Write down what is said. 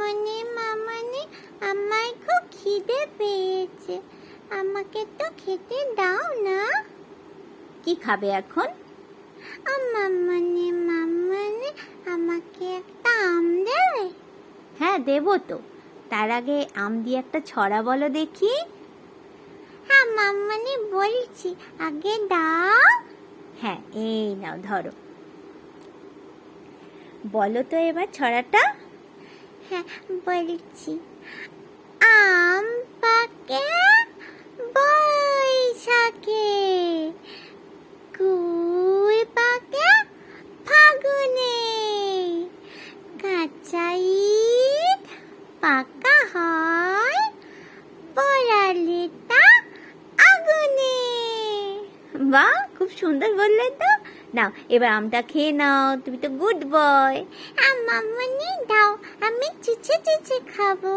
মামনি মামনি, আমার খুব খিদে পেয়েছে, আমাকে তো খেতে দাও না। কি খাবে এখন? মামনি মামনি, আমাকে একটা আম দেবে? হ্যাঁ দেবো তো, তার আগে আম দিয়ে একটা ছড়া বলো দেখি। হ্যাঁ মামনি বলছি, আগে দাও। হ্যাঁ এই নাও ধরো, বলো তো এবার ছড়াটা। হ্যাঁ বলছি, আম পাকে বৈশাখে, কুল পাকে ফাগুনে, কাঁচা ঈদ পাকা হয় পোড়ালে তা আগুনে। বাহ, খুব সুন্দর বললে তো। নাও এবার আমটা খেয়ে নাও, তুমি তো গুড বয়। মামনি দাও, আমি চুচে চুচে খাবো।